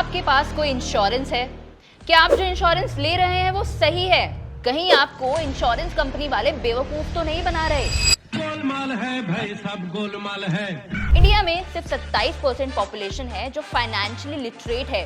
आपके पास कोई इंश्योरेंस है? क्या आप जो इंश्योरेंस ले रहे हैं वो सही है? कहीं आपको इंश्योरेंस कंपनी वाले बेवकूफ तो नहीं बना रहे? गोलमाल है भाई, सब गोलमाल है। इंडिया में सिर्फ 27% पॉपुलेशन है जो फाइनेंशियली लिटरेट है,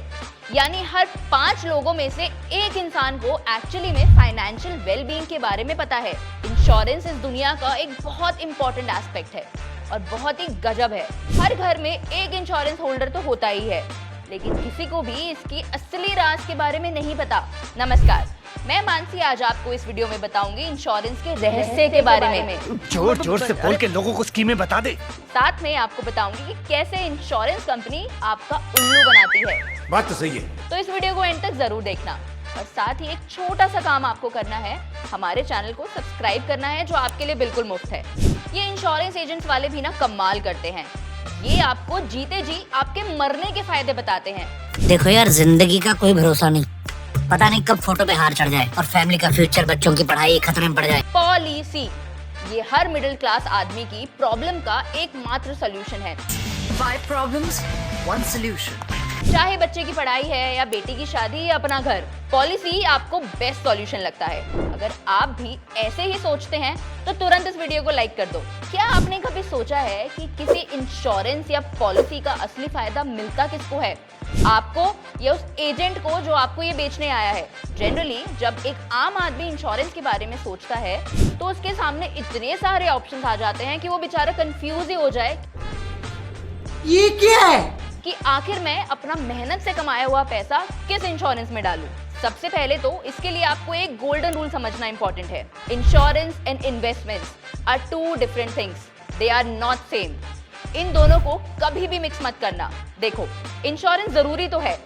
यानी हर 5 लोगों में से एक इंसान को एक्चुअली में फाइनेंशियल वेलबींग के बारे में पता है। इंश्योरेंस इस दुनिया का एक बहुत इंपॉर्टेंट एस्पेक्ट है और बहुत ही गजब है। हर घर में एक इंश्योरेंस होल्डर तो होता ही है, लेकिन किसी को भी इसकी असली राज के बारे में नहीं पता। नमस्कार, मैं मानसी आज आपको इस वीडियो में बताऊंगी इंश्योरेंस के रहस्य के बारे में। जोर जोर से बोल के लोगों को स्कीमें बता दे। साथ में आपको बताऊंगी कि कैसे इंश्योरेंस कंपनी आपका उल्लू बनाती है। बात तो सही है। तो इस वीडियो को एंड तक जरूर देखना और साथ ही एक छोटा सा काम आपको करना है, हमारे चैनल को सब्सक्राइब करना है जो आपके लिए बिल्कुल मुफ्त है। ये इंश्योरेंस एजेंट्स वाले भी ना कमाल करते हैं, ये आपको जीते जी आपके मरने के फायदे बताते हैं। देखो यार, जिंदगी का कोई भरोसा नहीं, पता नहीं कब फोटो पे हार चढ़ जाए और फैमिली का फ्यूचर, बच्चों की पढ़ाई खतरे में पड़ जाए। पॉलिसी ये हर मिडिल क्लास आदमी की प्रॉब्लम का एकमात्र सॉल्यूशन है। 5 problems, 1 solution. चाहे बच्चे की पढ़ाई है या बेटी की शादी या अपना घर, पॉलिसी आपको बेस्ट सॉल्यूशन लगता है। अगर आप भी ऐसे ही सोचते हैं तो तुरंत इस वीडियो को लाइक कर दो। क्या आपने कभी सोचा है कि किसी इंश्योरेंस या पॉलिसी का असली फायदा मिलता किसको है? आपको या उस एजेंट को जो आपको ये बेचने आया है? जनरली जब एक आम आदमी इंश्योरेंस के बारे में सोचता है तो उसके सामने इतने सारे ऑप्शंस आ जाते हैं कि वो बेचारा कंफ्यूज ही हो जाए ये क्या है? कि आखिर मैं अपना मेहनत से कमाया हुआ पैसा किस इंश्योरेंस में डालूं। सबसे पहले तो इसके लिए आपको एक गोल्डन रूल समझना इंपॉर्टेंट है। Insurance and investments are 2 different things, they are not same. इन दोनों को कभी भी मिक्स मत करना। देखो, इंश्योरेंस जरूरी तो है,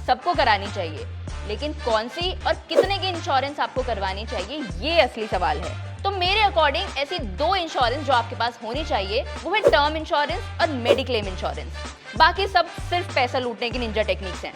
सबको करानी चाहिए, लेकिन कौन सी और कितने की इंश्योरेंस आपको करवानी चाहिए, ये असली सवाल है। तो मेरे अकॉर्डिंग ऐसी 2 इंश्योरेंस जो आपके पास होनी चाहिए वो है टर्म इंश्योरेंस और मेडिक्लेम इंश्योरेंस। बाकी सब सिर्फ पैसा लूटने की निंजा टेक्निक्स हैं।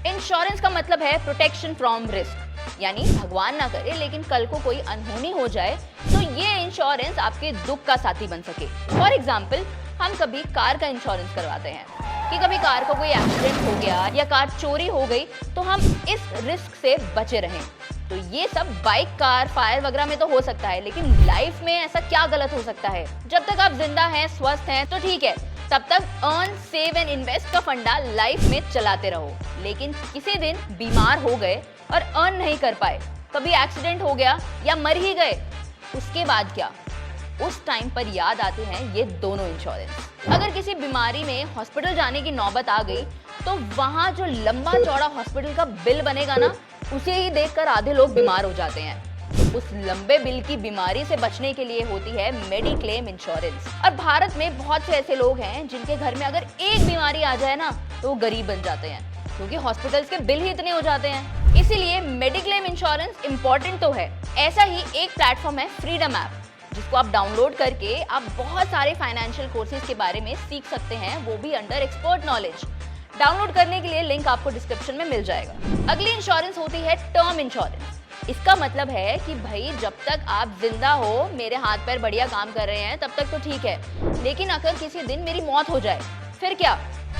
इंश्योरेंस का मतलब है प्रोटेक्शन फ्रॉम रिस्क, यानी भगवान ना करे लेकिन कल को कोई अनहोनी हो जाए तो ये इंश्योरेंस आपके दुख का साथी बन सके। फॉर एग्जाम्पल, हम कभी कार का इंश्योरेंस करवाते हैं कि कभी कार का कोई एक्सीडेंट हो गया या कार चोरी हो गई तो हम इस रिस्क से बचे रहें। तो ये सब बाइक, कार, फायर वगैरह में तो हो सकता है, लेकिन लाइफ में ऐसा क्या गलत हो सकता है? जब तक आप जिंदा हैं, स्वस्थ हैं तो ठीक है, तब तक अर्न, सेव एंड इन्वेस्ट का फंडा लाइफ में चलाते रहो। लेकिन किसी दिन बीमार हो गए और अर्न नहीं कर पाए, कभी एक्सीडेंट हो गया या मर ही गए, उसके बाद क्या? उस टाइम पर याद आते हैं ये दोनों इंश्योरेंस। अगर किसी बीमारी में हॉस्पिटल जाने की नौबत आ गई तो वहां जो लंबा चौड़ा हॉस्पिटल का बिल बनेगा ना, उसे ही देखकर आधे लोग बीमार हो जाते हैं। उस लंबे बिल की बीमारी से बचने के लिए होती है मेडिक्लेम इंश्योरेंस। और भारत में बहुत से ऐसे लोग हैं जिनके घर में अगर एक बीमारी आ जाए ना तो वो गरीब बन जाते हैं, क्योंकि हॉस्पिटल्स के बिल ही इतने हो जाते हैं। इसीलिए मेडिक्लेम इंश्योरेंस इंपॉर्टेंट तो है। ऐसा ही एक प्लेटफॉर्म है फ्रीडम ऐप, जिसको आप डाउनलोड करके आप बहुत सारे फाइनेंशियल कोर्सेज के बारे में सीख सकते हैं, वो भी अंडर एक्सपर्ट नॉलेज। डाउनलोड करने के लिए लिंक आपको डिस्क्रिप्शन में मिल जाएगा। अगली इंश्योरेंस होती है टर्म इंश्योरेंस। इसका मतलब है कि भाई जब तक आप जिंदा हो, मेरे हाथ पैर बढ़िया काम कर रहे हैं, तब तक तो ठीक है, लेकिन अगर किसी दिन मेरी मौत हो जाए फिर क्या?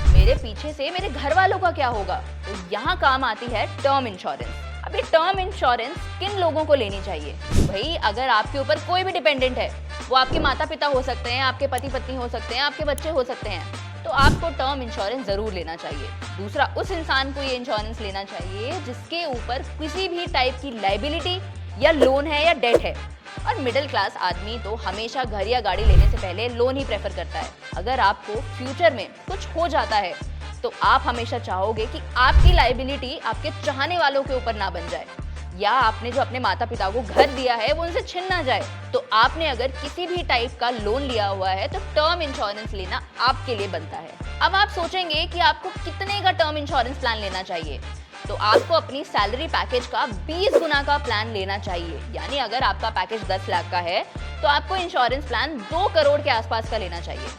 मेरे पीछे से मेरे घर वालों का क्या होगा? तो यहाँ काम आती है टर्म इंश्योरेंस। अब ये टर्म इंश्योरेंस किन लोगों को लेनी चाहिए? भाई अगर आपके ऊपर कोई भी डिपेंडेंट है, वो आपके माता पिता हो सकते हैं, आपके पति पत्नी हो सकते हैं, आपके बच्चे हो सकते हैं, तो आपको टर्म इंश्योरेंस जरूर लेना चाहिए। दूसरा, उस इंसान को ये इंश्योरेंस लेना चाहिए जिसके ऊपर किसी भी टाइप की लायबिलिटी या लोन है या डेट है। और मिडिल क्लास आदमी तो हमेशा घर या गाड़ी लेने से पहले लोन ही प्रेफर करता है। अगर आपको फ्यूचर में कुछ हो जाता है तो आप हमेशा चाहोगे कि आपकी लायबिलिटी आपके चाहने वालों के ऊपर ना बन जाए, या आपने जो अपने माता पिता को घर दिया है वो उनसे छिन ना जाए। तो आपने अगर किसी भी टाइप का लोन लिया हुआ है तो टर्म इंश्योरेंस लेना आपके लिए बनता है। अब आप सोचेंगे कि आपको कितने का टर्म इंश्योरेंस प्लान लेना चाहिए, तो आपको अपनी सैलरी पैकेज का 20 गुना का प्लान लेना चाहिए। यानी अगर आपका पैकेज 10 लाख का है तो आपको इंश्योरेंस प्लान 2 करोड़ के आसपास का लेना चाहिए।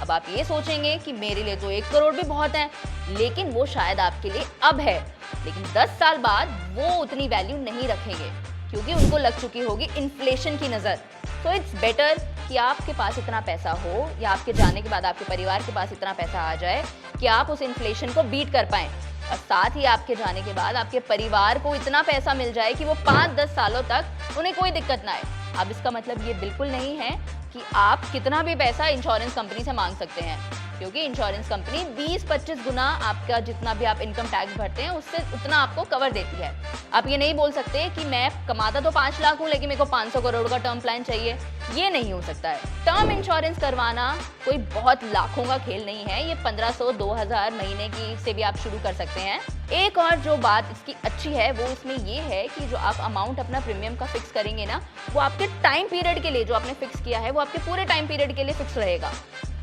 अब आप ये सोचेंगे कि मेरे लिए तो 1 करोड़ भी बहुत है, लेकिन वो शायद आपके लिए अब है, लेकिन 10 साल बाद वो उतनी वैल्यू नहीं रखेंगे, क्योंकि उनको लग चुकी होगी इन्फ्लेशन की नजर। सो इट्स बेटर कि आपके पास इतना पैसा हो या आपके जाने के बाद आपके परिवार के पास इतना पैसा आ जाए कि आप उस इन्फ्लेशन को बीट कर पाएं, और साथ ही आपके जाने के बाद आपके परिवार को इतना पैसा मिल जाए कि वो 5-10 सालों तक उन्हें कोई दिक्कत ना आए। अब इसका मतलब ये बिल्कुल नहीं है कि आप कितना भी पैसा इंश्योरेंस कंपनी से मांग सकते हैं, क्योंकि इंश्योरेंस कंपनी 20-25 गुना आपका जितना भी आप इनकम टैक्स भरते हैं उससे उतना आपको कवर देती है। आप ये नहीं बोल सकते कि मैं कमाता तो 5 लाख हूँ लेकिन मेरे को 500 करोड़ का टर्म प्लान चाहिए, ये नहीं हो सकता है। टर्म इंश्योरेंस करवाना कोई बहुत लाखों का खेल नहीं है, ये 1500-2000 महीने की से भी आप शुरू कर सकते हैं। एक और जो बात इसकी अच्छी है वो इसमें ये है कि जो आप अमाउंट अपना प्रीमियम का फिक्स करेंगे ना, वो आपके टाइम पीरियड के लिए जो आपने फिक्स किया है वो आपके पूरे टाइम पीरियड के लिए फिक्स रहेगा।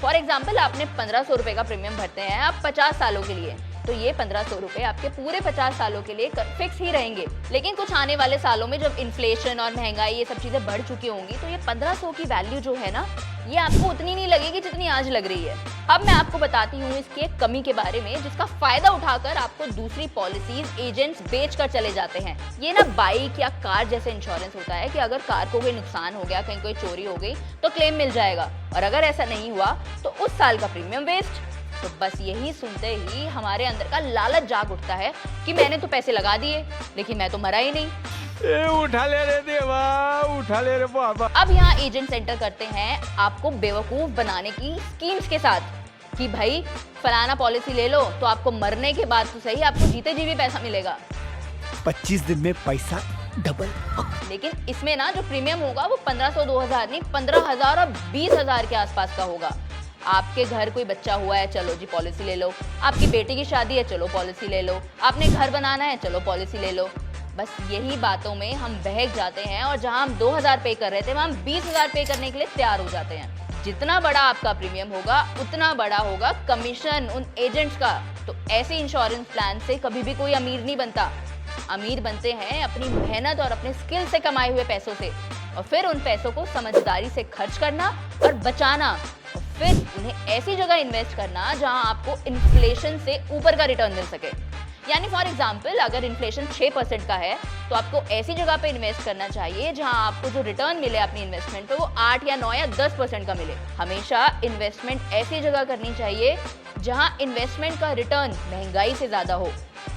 फॉर एग्जाम्पल आपने 1500 रुपए का प्रीमियम भरते हैं आप 50 सालों के लिए, तो ये 1500 रुपए आपके पूरे 50 सालों के लिए फिक्स ही रहेंगे। लेकिन कुछ आने वाले सालों में जब इन्फ्लेशन और महंगाई ये सब चीजें बढ़ चुकी होंगी तो ये 1500 की वैल्यू जो है ना, ये आपको उतनी नहीं लगेगी जितनी आज लग रही है। अब मैं आपको बताती हूँ इसकी एक कमी के बारे में, जिसका फायदा उठाकर आपको दूसरी पॉलिसीज एजेंट्स बेच कर चले जाते हैं। ये ना बाइक या कार जैसे इंश्योरेंस होता है कि अगर कार को कोई नुकसान हो गया, कहीं कोई चोरी हो गई तो क्लेम मिल जाएगा, और अगर ऐसा नहीं हुआ तो उस साल का प्रीमियम वेस्ट। तो बस यही सुनते ही हमारे अंदर का लालच जाग उठता है कि मैंने तो पैसे लगा दिए लेकिन मैं तो मरा ही नहीं। उठा ले रे देवा, उठा ले रे बाबा। अब यहाँ एजेंट एंटर करते हैं आपको बेवकूफ बनाने की स्कीम्स के साथ कि भाई फलाना पॉलिसी ले लो तो आपको मरने के बाद तो सही, आपको जीते जी भी पैसा मिलेगा, 25 दिन में पैसा डबल। लेकिन इसमें ना जो प्रीमियम होगा वो 1500-2000 नहीं, 15,000 और 20,000 के आसपास का होगा। आपके घर कोई बच्चा हुआ है, चलो जी पॉलिसी ले लो। आपकी बेटी की शादी है, चलो पॉलिसी ले लो। आपने घर बनाना है, चलो पॉलिसी ले लो। बस यही बातों में हम बहक जाते हैं और जहां हम 2000 पे कर रहे थे वहां हम 20,000 पे करने के लिए तैयार हो जाते हैं। जितना बड़ा आपका प्रीमियम होगा उतना बड़ा होगा कमीशन उन एजेंट्स का। तो ऐसे इंश्योरेंस प्लान से कभी भी कोई अमीर नहीं बनता। अमीर बनते हैं अपनी मेहनत और अपने स्किल से कमाए हुए पैसों से, और फिर उन पैसों को समझदारी से खर्च करना और बचाना, और फिर उन्हें ऐसी जगह इन्वेस्ट करना जहां आपको इन्फ्लेशन से ऊपर का रिटर्न मिल सके। यानी फॉर एग्जाम्पल अगर इन्फ्लेशन 6% का है तो आपको ऐसी जगह पे इन्वेस्ट करना चाहिए जहां आपको जो रिटर्न मिले अपनी इन्वेस्टमेंट पे वो 8 या 9 या 10% का मिले। हमेशा इन्वेस्टमेंट ऐसी जगह करनी चाहिए जहां इन्वेस्टमेंट का रिटर्न महंगाई से ज़्यादा हो,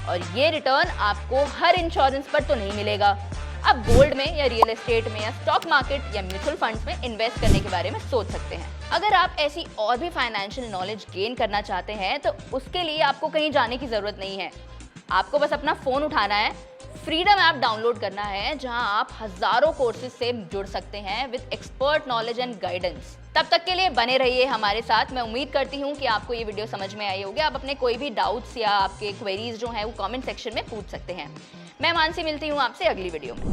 और ये रिटर्न आपको हर इंश्योरेंस पर तो नहीं मिलेगा। आप गोल्ड में या रियल एस्टेट में या स्टॉक मार्केट या म्यूचुअल फंड्स में इन्वेस्ट करने के बारे में सोच सकते हैं। अगर आप ऐसी और भी फाइनेंशियल नॉलेज गेन करना चाहते हैं तो उसके लिए आपको कहीं जाने की ज़रूरत नहीं है। आपको बस अपना फ़ोन उठाना है, फ्रीडम ऐप डाउनलोड करना है जहां आप हज़ारों कोर्सेज से जुड़ सकते हैं with expert knowledge and guidance. तब तक के लिए बने रहिए हमारे साथ। मैं उम्मीद करती हूँ कि आपको ये वीडियो समझ में आई होगी। आप अपने कोई भी डाउट्स या आपके क्वेरीज जो हैं वो कमेंट सेक्शन में पूछ सकते हैं। मैं मानसी मिलती हूँ आपसे अगली वीडियो में।